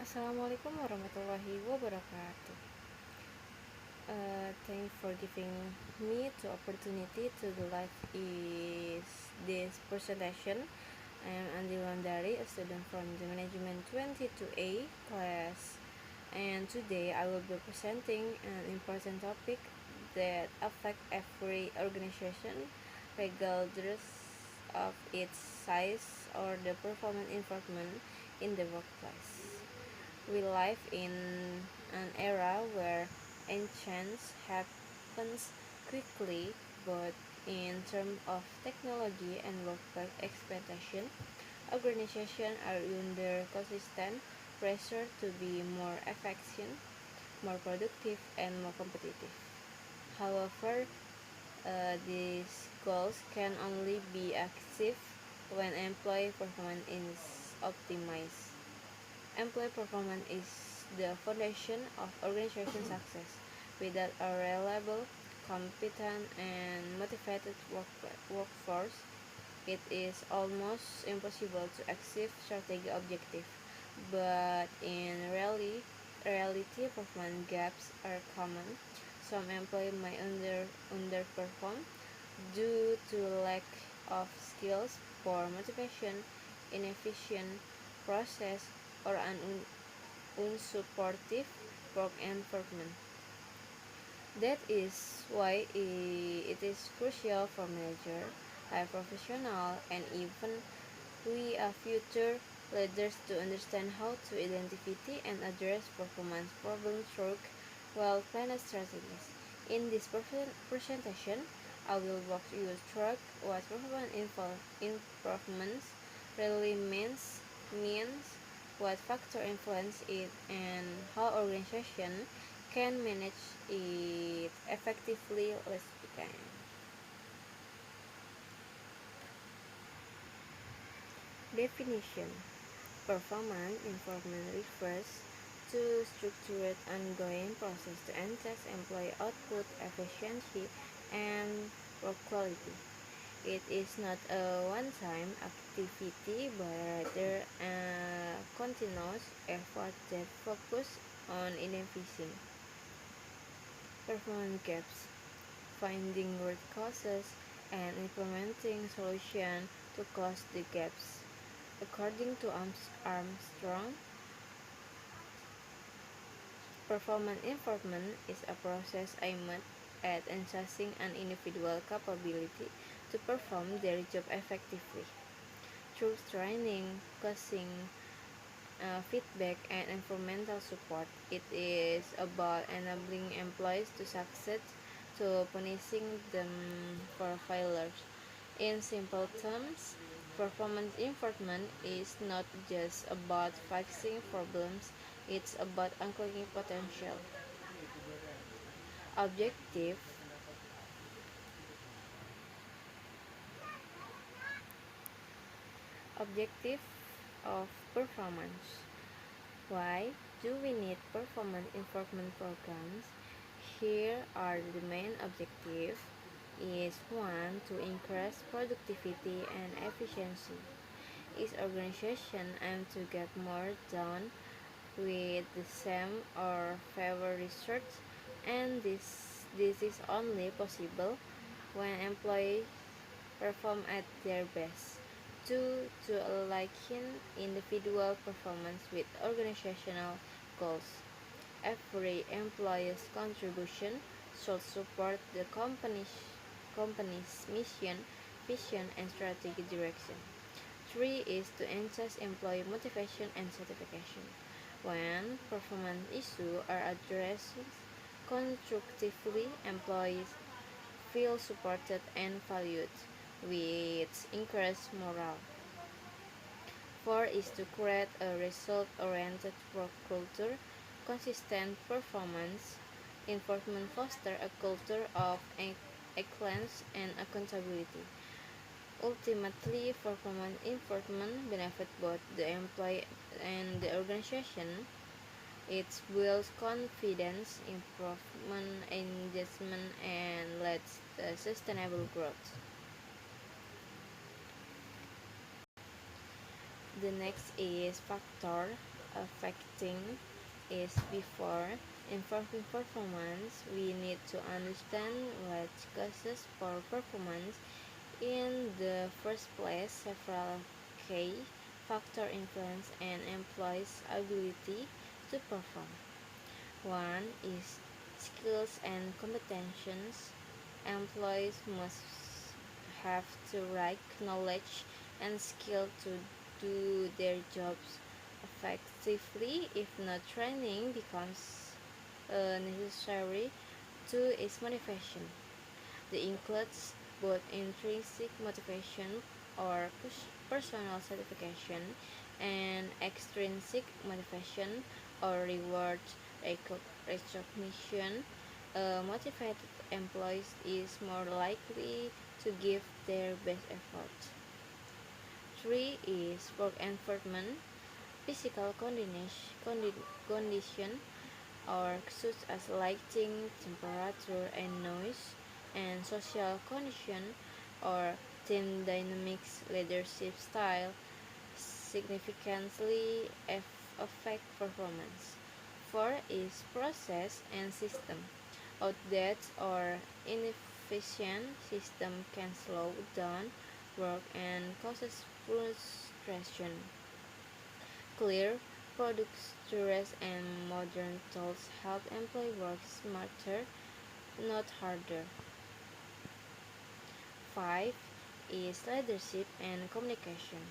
Assalamualaikum warahmatullahi wabarakatuh. Thanks for giving me the opportunity to do live is this presentation. I am Andi Landari, a student from the Management 22A class, and today I will be presenting an important topic that affect every organization, regardless of its size or the performance improvement in the workplace. We live in an era where change happens quickly, both in terms of technology and workplace expectation. Organizations are under consistent pressure to be more efficient, more productive, and more competitive. However, these goals can only be achieved when employee performance is optimized. Employee performance is the foundation of organization success. Without a reliable, competent, and motivated workforce, it is almost impossible to achieve strategic objectives. But in reality, performance gaps are common. Some employees may underperform due to lack of skills, poor motivation, inefficient process, or an unsupportive work environment. That is why it is crucial for managers, high professionals, and even we are future leaders to understand how to identify and address performance problems through well-planned strategies. In this presentation, I will walk you through what performance improvements really means, what factor influence it, and how organization can manage it effectively. Let's begin. Definition: performance improvement refers to structured ongoing process to enhance employee output, efficiency, and work quality. It is not a one-time activity but rather a continuous effort that focuses on identifying performance gaps, finding root causes, and implementing solutions to close the gaps. According to Armstrong, performance improvement is a process aimed at enhancing an individual's capability to perform their job effectively. Through training, coaching, feedback, and environmental support, it is about enabling employees to succeed to punishing them for failures. In simple terms, performance improvement is not just about fixing problems, it's about unlocking potential. Objective Objective of performance. Why do we need performance improvement programs? Here are the main objectives. Is 1. To increase productivity and efficiency. Each organization aims to get more done with the same or fewer research, and this is only possible when employees perform at their best. 2. To align individual performance with organizational goals. Every employee's contribution should support the company's mission, vision, and strategic direction. 3 is to enhance employee motivation and satisfaction. When performance issues are addressed constructively, employees feel supported and valued, which increases morale. 4 is to create a result-oriented work culture. Consistent performance improvement foster a culture of excellence and accountability. Ultimately, performance improvement benefits both the employee and the organization. It builds confidence, improvement, engagement, and leads to sustainable growth. The next is factor affecting is before improving performance, we need to understand what causes poor performance in the first place. Several key factors influence an employee's ability to perform. One is skills and competencies. Employees must have the right knowledge and skill to do their jobs effectively. If not, training becomes necessary to its motivation. This includes both intrinsic motivation or personal certification and extrinsic motivation or reward recognition. A motivated employee is more likely to give their best effort. 3 is work environment, physical condition or such as lighting, temperature, and noise, and social condition or team dynamics, leadership style significantly affect performance. 4 is process and system. Outdated or inefficient system can slow down work and causes frustration. Clear procedures and modern tools help employees work smarter, not harder. 5 is leadership and communication.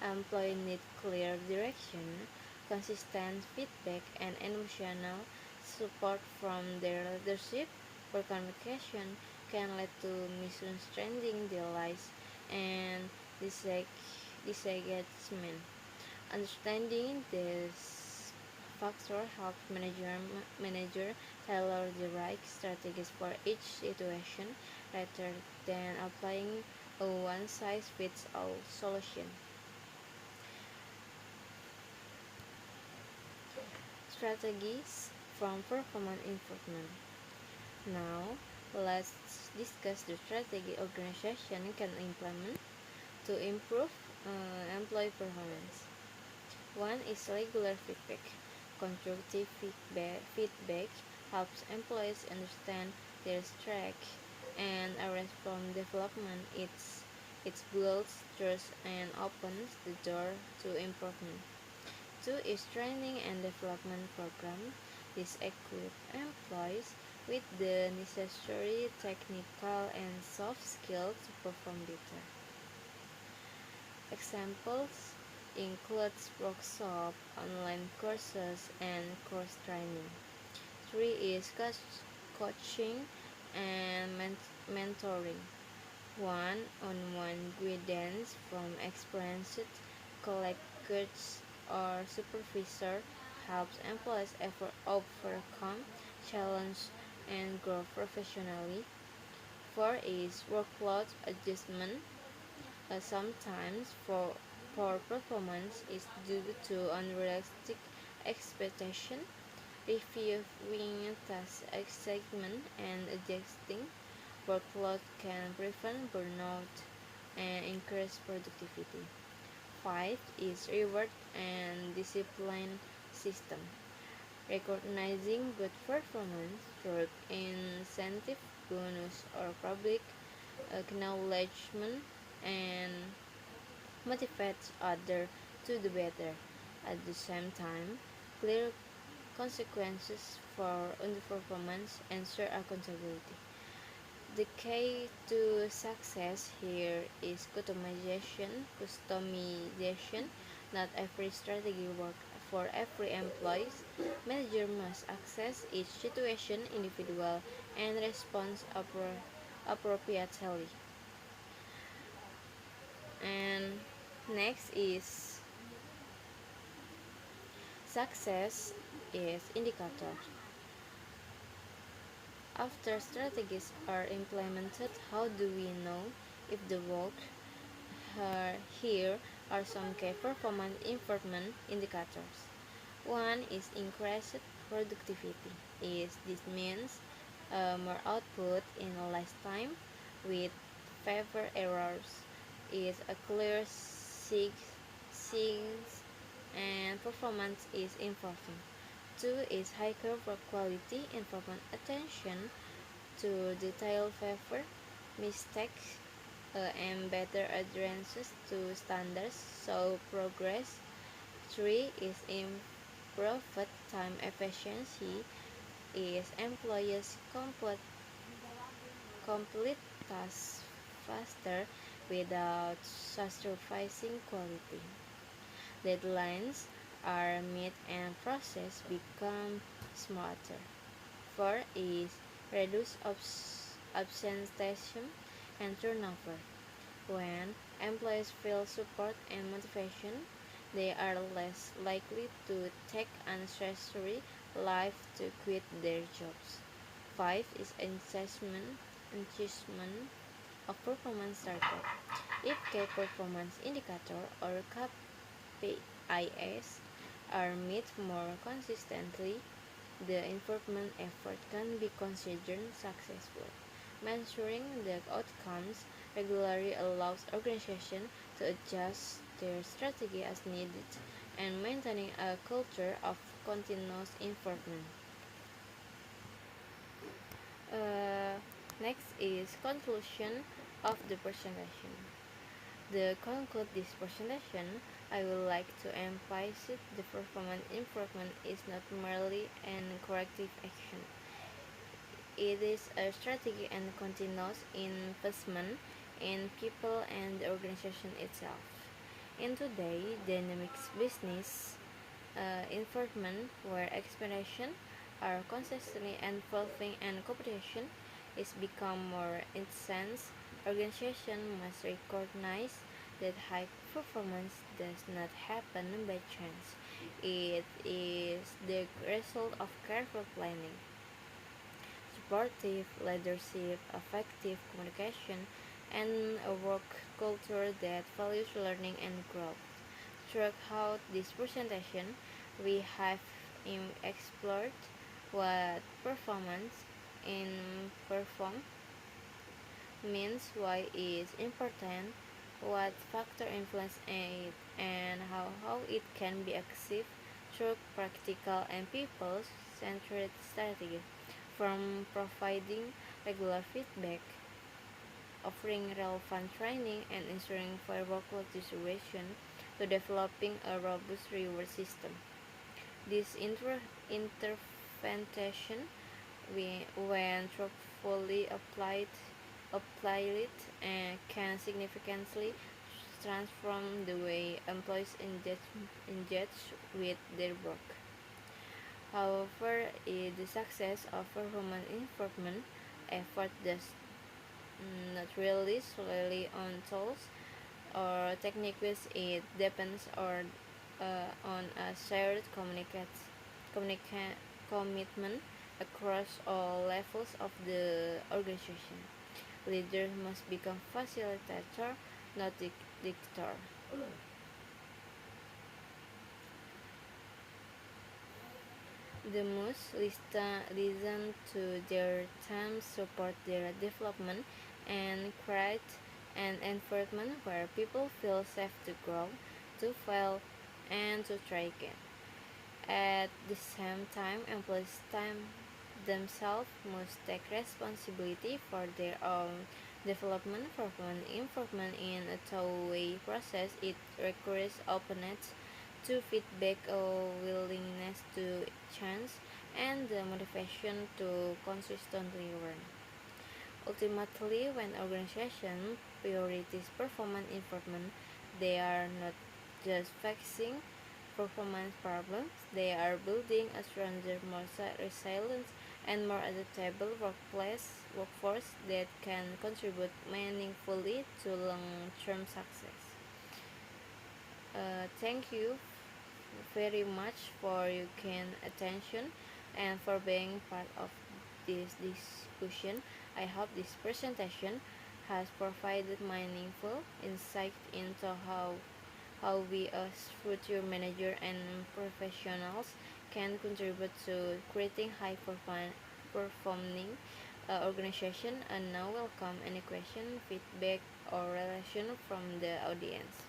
Employees need clear direction, consistent feedback, and emotional support from their leadership. Poor communication can lead to misunderstanding, delays, and disengagement. Understanding this factor helps manager tailor the right strategies for each situation rather than applying a one-size-fits-all solution. Strategies from performance improvement. Now, let's discuss the strategy organization can implement to improve employee performance. One is regular feedback. Constructive feedback helps employees understand their strengths and areas from development. It builds trust and opens the door to improvement. 2 is training and development program. This equips employees with the necessary technical and soft skills to perform better. Examples includes workshop, online courses, and course training. 3 is coaching and mentoring. One-on-one guidance from experienced colleagues or supervisor helps employees overcome challenges and grow professionally. 4 is workload adjustment. Sometimes poor performance is due to unrealistic expectation. Reviewing task excitement and adjusting workload can prevent burnout and increase productivity. 5 is reward and discipline system. Recognizing good performance through incentive, bonus, or public acknowledgement and motivates others to do better. At the same time, clear consequences for underperformance ensure accountability. The key to success here is customization. Not every strategy works for every employee. Manager must assess each situation individual and respond appropriately. And next is success is indicator. After strategies are implemented, how do we know if the work? Here are some key performance improvement indicators. One is increased productivity. This means more output in less time with fewer errors. Is a clear signs and performance is important. Two is higher work quality, improvement attention to detail, favor mistakes, and better adherence to standards, so progress. Three is improved time efficiency, is employees complete tasks faster without sacrificing quality. Deadlines are met and process become smarter. Four is reduce absenteeism and turnover. When employees feel support and motivation, they are less likely to take unnecessary leave to quit their jobs. 5 is assessment of performance target. If key performance indicator or KPIs are met more consistently, the improvement effort can be considered successful. Measuring the outcomes regularly allows organizations to adjust their strategy as needed and maintaining a culture of continuous improvement. Uh, Next is conclusion of the presentation. To conclude this presentation, I would like to emphasize the performance improvement is not merely an corrective action. It is a strategy and continuous investment in people and the organization itself. In today's dynamic business environment where expectations are constantly evolving and competition is become more intense, organizations must recognize that high performance does not happen by chance. It is the result of careful planning, supportive leadership, effective communication, and a work culture that values learning and growth. Throughout this presentation, we have explored what performance in perform means, why it is important, what factor influence it, and how it can be achieved through practical and people-centered strategy, from providing regular feedback, offering relevant training, and ensuring fair workload distribution, to developing a robust reward system. This intervention, when thoughtfully applied, can significantly transform the way employees engage with their work. However, the success of performance improvement effort does not rely solely on tools or techniques. It depends on a shared commitment across all levels of the organization. Leaders must become facilitator, not dictator. The must listen to their teams, support their development, and create an environment where people feel safe to grow, to fail, and to try again. At the same time, employees themselves must take responsibility for their own development. Performance improvement in a two-way process. It requires openness to feedback, a willingness to change, and the motivation to consistently learn. Ultimately, when organizations prioritize performance improvement, they are not just fixing performance problems, they are building a stronger, more resilient, and more adaptable workforce that can contribute meaningfully to long-term success. Thank you very much for your kind attention and for being part of this discussion. I hope this presentation has provided meaningful insight into how we as future manager and professionals can contribute to creating high performing organization. And now welcome any question, feedback, or relation from the audience.